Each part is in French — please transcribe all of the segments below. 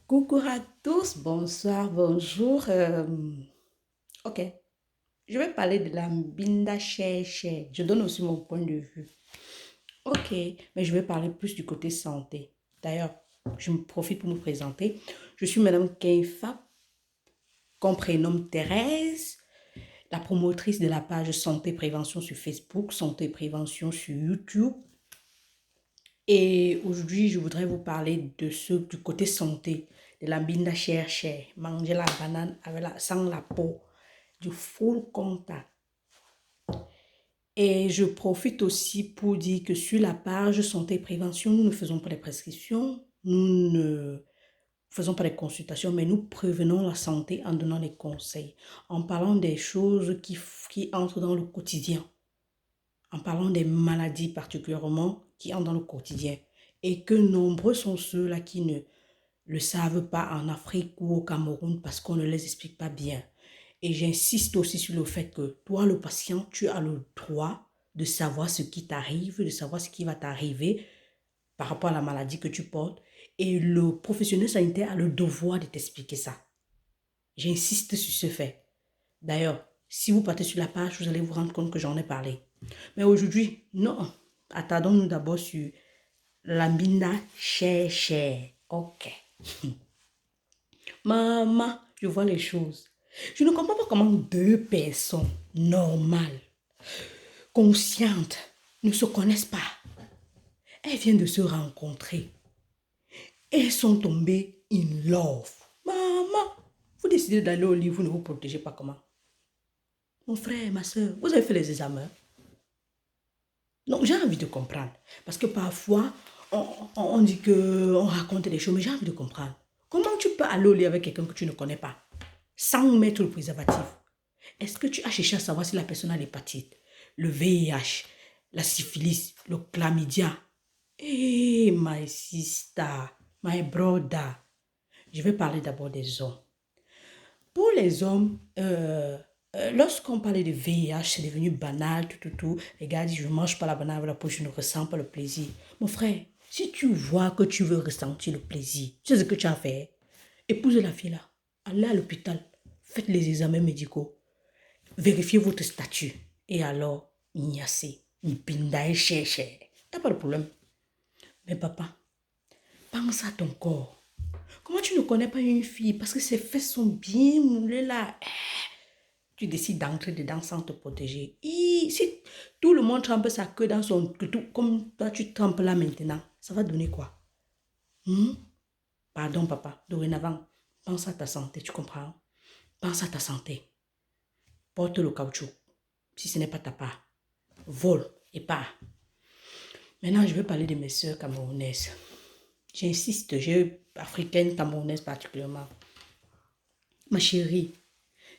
Coucou à tous, bonsoir, bonjour. Ok, je vais parler de la Mbinda Cher Cher. Je donne aussi mon point de vue. Ok, mais je vais parler plus du côté santé. D'ailleurs, je me profite pour me présenter. Je suis Madame Keifa, qu'on prénomme Thérèse, la promotrice de la page Santé Prévention sur Facebook, Santé Prévention sur YouTube. Et aujourd'hui, je voudrais vous parler de ce du côté santé, de la binda cher cher, manger la banane avec sans la peau, du full contact. Et je profite aussi pour dire que sur la page santé et prévention, nous ne faisons pas de prescriptions, nous ne faisons pas de consultations, mais nous prévenons la santé en donnant des conseils, en parlant des choses qui entrent dans le quotidien, en parlant des maladies particulièrement qui entrent dans le quotidien. Et que nombreux sont ceux-là qui ne le savent pas en Afrique ou au Cameroun parce qu'on ne les explique pas bien. Et j'insiste aussi sur le fait que toi, le patient, tu as le droit de savoir ce qui t'arrive, de savoir ce qui va t'arriver par rapport à la maladie que tu portes. Et le professionnel sanitaire a le devoir de t'expliquer ça. J'insiste sur ce fait. D'ailleurs, si vous partez sur la page, vous allez vous rendre compte que j'en ai parlé. Mais aujourd'hui, non. Attardons-nous d'abord sur Lambina cher cher. Ok. Maman, je vois les choses. Je ne comprends pas comment deux personnes normales, conscientes, ne se connaissent pas. Elles viennent de se rencontrer. Elles sont tombées in love. Maman, vous décidez d'aller au lit, vous ne vous protégez pas comment? Mon frère, ma soeur, vous avez fait les examens? Non, j'ai envie de comprendre. Parce que parfois, on dit qu'on raconte des choses, mais j'ai envie de comprendre. Comment tu peux aller au lit avec quelqu'un que tu ne connais pas, sans mettre le préservatif? Est-ce que tu as cherché à savoir si la personne a l'hépatite, le VIH, la syphilis, le chlamydia? Hey, my sister, my brother. Je vais parler d'abord des hommes. Pour les hommes, lorsqu'on parlait de VIH, c'est devenu banal, tout. Les gars disent, je ne mange pas la banane avec la peau, je ne ressens pas le plaisir. Mon frère, si tu vois que tu veux ressentir le plaisir, tu sais ce que tu as fait. Épouse la fille là, allez à l'hôpital, faites les examens médicaux, vérifiez votre statut. Et alors, Ignacé, Mpinda et cher. Il n'y a pas de problème. Mais papa, pense à ton corps. Comment tu ne connais pas une fille parce que ses fesses sont bien moulées là? Tu décides d'entrer dedans sans te protéger. Et si tout le monde trempe sa queue dans son... Comme toi, tu trempes là maintenant, ça va donner quoi? Pardon, papa. Dorénavant, pense à ta santé, tu comprends? Pense à ta santé. Porte le caoutchouc. Si ce n'est pas ta part. Vole et pars. Maintenant, je vais parler de mes soeurs camerounaises. J'insiste, j'ai africaine, camerounaise particulièrement. Ma chérie,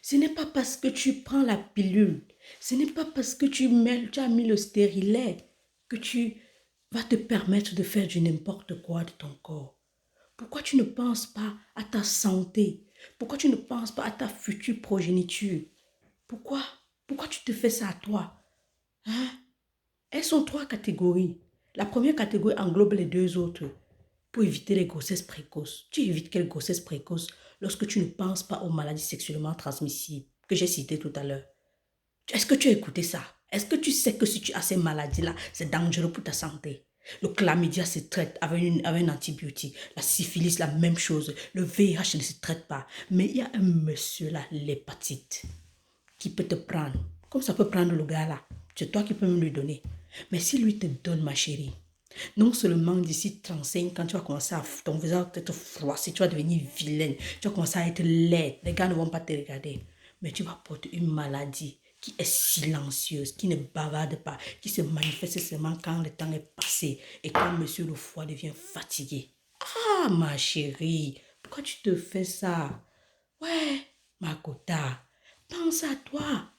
ce n'est pas parce que tu prends la pilule, ce n'est pas parce que tu as mis le stérilet que tu vas te permettre de faire du n'importe quoi de ton corps. Pourquoi tu ne penses pas à ta santé? Pourquoi tu ne penses pas à ta future progéniture? Pourquoi? Pourquoi tu te fais ça à toi? Hein? Elles sont trois catégories. La première catégorie englobe les deux autres. Pour éviter les grossesses précoces. Tu évites quelle grossesse précoce lorsque tu ne penses pas aux maladies sexuellement transmissibles que j'ai citées tout à l'heure? Est-ce que tu as écouté ça? Est-ce que tu sais que si tu as ces maladies-là, c'est dangereux pour ta santé? Le chlamydia se traite avec un antibiotique. La syphilis, la même chose. Le VIH ne se traite pas. Mais il y a un monsieur là, l'hépatite, qui peut te prendre. Comme ça peut prendre le gars là. C'est toi qui peux me lui donner. Mais si lui te donne, ma chérie, non seulement d'ici 35 ans, tu vas commencer à ton visage va être froissé, tu vas devenir vilaine, tu vas commencer à être laide, les gars ne vont pas te regarder. Mais tu vas porter une maladie qui est silencieuse, qui ne bavarde pas, qui se manifeste seulement quand le temps est passé et quand monsieur le foie devient fatigué. Ah, ma chérie, pourquoi tu te fais ça? Ouais, ma cota, pense à toi.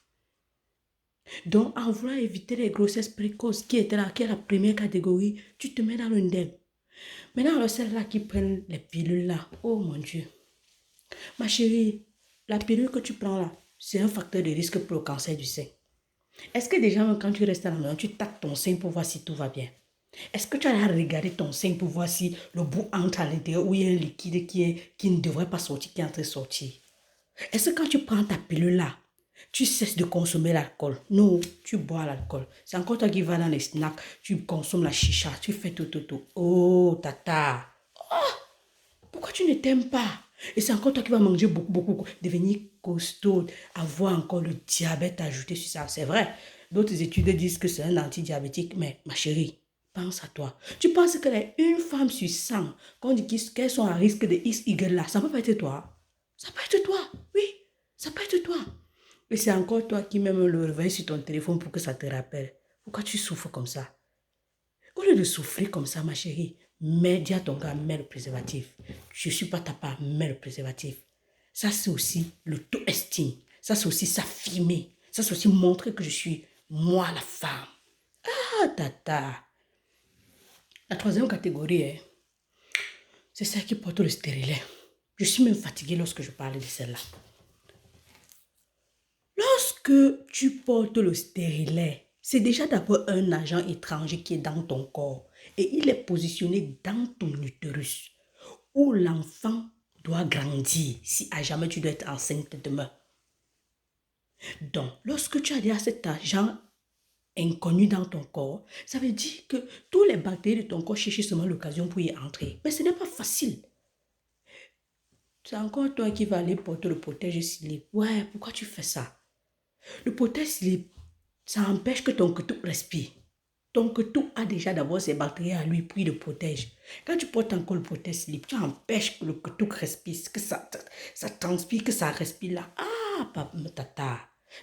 Donc, en voulant éviter les grossesses précoces qui est la première catégorie, tu te mets dans l'indemne. Maintenant, alors celles-là qui prennent les pilules là, oh mon Dieu. Ma chérie, la pilule que tu prends là, c'est un facteur de risque pour le cancer du sein. Est-ce que déjà, quand tu restes à la maison, tu tapes ton sein pour voir si tout va bien? Est-ce que tu as regardé ton sein pour voir si le bout entre à l'intérieur ou il y a un liquide qui ne devrait pas sortir, qui est en train de sortir? Est-ce que quand tu prends ta pilule là, tu cesses de consommer l'alcool? Non, tu bois l'alcool. C'est encore toi qui vas dans les snacks, tu consommes la chicha, tu fais tout. Oh, tata, pourquoi tu ne t'aimes pas? Et c'est encore toi qui vas manger beaucoup, devenir costaud, avoir encore le diabète ajouté sur ça. C'est vrai, d'autres études disent que c'est un antidiabétique, mais ma chérie, pense à toi. Tu penses qu'elle est une femme sur 100, qu'on dit qu'elles sont à risque de X, Y là, ça peut pas être toi. Ça peut être toi, oui, ça peut être toi. Et c'est encore toi qui même le réveilles sur ton téléphone pour que ça te rappelle. Pourquoi tu souffres comme ça? Au lieu de souffrir comme ça, ma chérie, dis à ton gars, mets le préservatif. Je ne suis pas ta part, mets le préservatif. Ça, c'est aussi l'auto-estime. Ça, c'est aussi s'affirmer. Ça, c'est aussi montrer que je suis moi, la femme. Ah, tata. La troisième catégorie, c'est celle qui porte le stérilet. Je suis même fatiguée lorsque je parle de celle-là. Lorsque tu portes le stérilet, c'est déjà d'abord un agent étranger qui est dans ton corps et il est positionné dans ton utérus où l'enfant doit grandir si à jamais tu dois être enceinte demain. Donc, lorsque tu as déjà cet agent inconnu dans ton corps, ça veut dire que tous les bactéries de ton corps cherchent seulement l'occasion pour y entrer. Mais ce n'est pas facile. C'est encore toi qui vas aller porter le protège-slip. Ouais, pourquoi tu fais ça? Le protège-slip, ça empêche que ton couteau respire. Ton couteau a déjà d'abord ses bactéries à lui, puis il le protège. Quand tu portes encore le protège-slip, tu empêches que le couteau respire, que ça transpire, que ça respire là. Ah, papa, tata.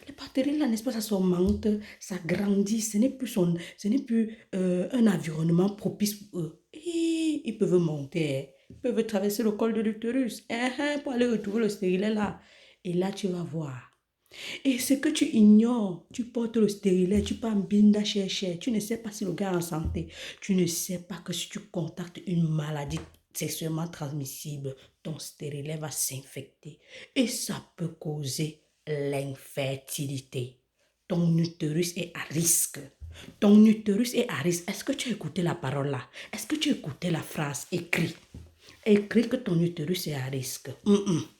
Les bactéries là, n'est-ce pas, ça s'augmente, ça grandit. Ce n'est plus un environnement propice pour eux. Et ils peuvent monter, ils peuvent traverser le col de l'utérus pour aller retrouver le stérilet là. Et là, tu vas voir. Et ce que tu ignores, tu portes le stérilet, tu peux en binda chercher, tu ne sais pas si le gars est en santé, tu ne sais pas que si tu contactes une maladie sexuellement transmissible, ton stérilet va s'infecter et ça peut causer l'infertilité. Ton utérus est à risque. Ton utérus est à risque. Est-ce que tu as écouté la parole là? Est-ce que tu as écouté la phrase écrite? Écrit que ton utérus est à risque.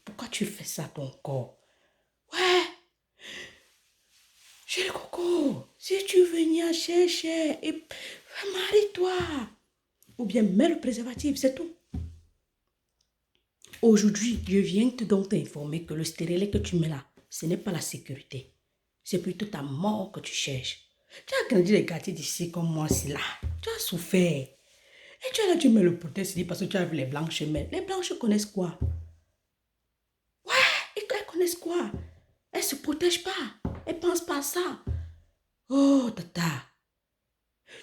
Pourquoi tu fais ça ton corps? Ouais, chérie Coco, si tu venais chercher, et marie-toi. Ou bien mets le préservatif, c'est tout. Aujourd'hui, je viens te donc t'informer que le stérilet que tu mets là, ce n'est pas la sécurité. C'est plutôt ta mort que tu cherches. Tu as grandi les quartiers d'ici comme moi, c'est là. Tu as souffert. Et tu es là, tu mets le protège parce que tu as vu les blanches mettre. Les blanches connaissent quoi? Ouais, elles connaissent quoi? Elles ne se protègent pas. Elles ne pensent pas à ça. Oh, tata.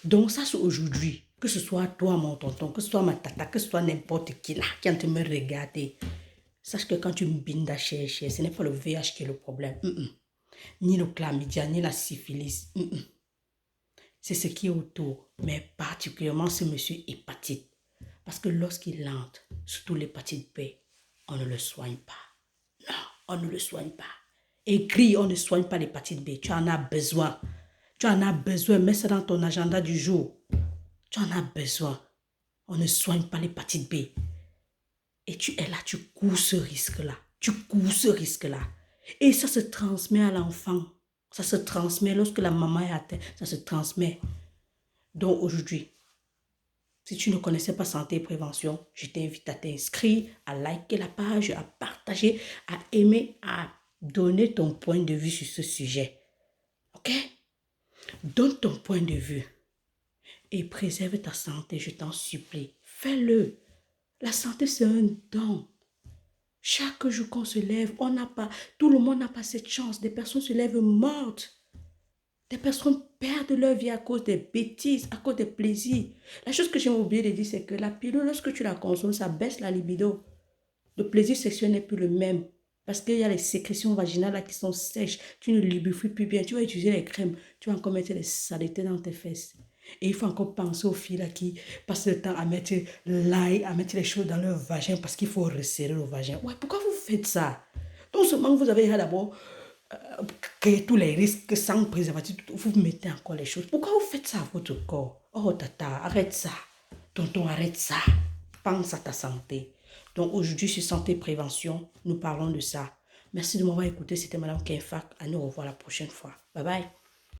Donc ça, c'est aujourd'hui. Que ce soit toi, mon tonton, que ce soit ma tata, que ce soit n'importe qui là, qui est en train de me regarder. Sache que quand tu me bindes à chercher, ce n'est pas le VIH qui est le problème. Ni le chlamydia, ni la syphilis. C'est ce qui est autour. Mais particulièrement ce monsieur hépatite. Parce que lorsqu'il entre, surtout l'hépatite B, on ne le soigne pas. Non, on ne le soigne pas. Écrit, on ne soigne pas l'hépatite B. Tu en as besoin. Tu en as besoin. Mets ça dans ton agenda du jour. Tu en as besoin. On ne soigne pas l'hépatite B. Et tu es là, tu cours ce risque-là. Tu cours ce risque-là. Et ça se transmet à l'enfant. Ça se transmet lorsque la maman est atteinte. Ça se transmet. Donc aujourd'hui, si tu ne connaissais pas santé et prévention, je t'invite à t'inscrire, à liker la page, à partager, à aimer, à donner ton point de vue sur ce sujet. Ok? Donne ton point de vue et préserve ta santé, je t'en supplie. Fais-le. La santé, c'est un don. Chaque jour qu'on se lève, tout le monde n'a pas cette chance. Des personnes se lèvent mortes. Des personnes perdent leur vie à cause des bêtises, à cause des plaisirs. La chose que j'ai oublié de dire, c'est que la pilule, lorsque tu la consommes, ça baisse la libido. Le plaisir sexuel n'est plus le même. Parce qu'il y a les sécrétions vaginales là qui sont sèches. Tu ne lubrifies plus bien. Tu vas utiliser les crèmes. Tu vas encore mettre les saletés dans tes fesses. Et il faut encore penser aux filles là qui passent le temps à mettre l'ail, à mettre les choses dans leur vagin parce qu'il faut resserrer le vagin. Ouais, pourquoi vous faites ça? Donc seulement vous avez d'abord créé tous les risques sans préservatif. Vous mettez encore les choses. Pourquoi vous faites ça à votre corps? Oh, tata, arrête ça. Tonton, arrête ça. Pense à ta santé. Donc, aujourd'hui, sur santé prévention, nous parlons de ça. Merci de m'avoir écouté. C'était Madame Kenfak. À nous revoir la prochaine fois. Bye bye.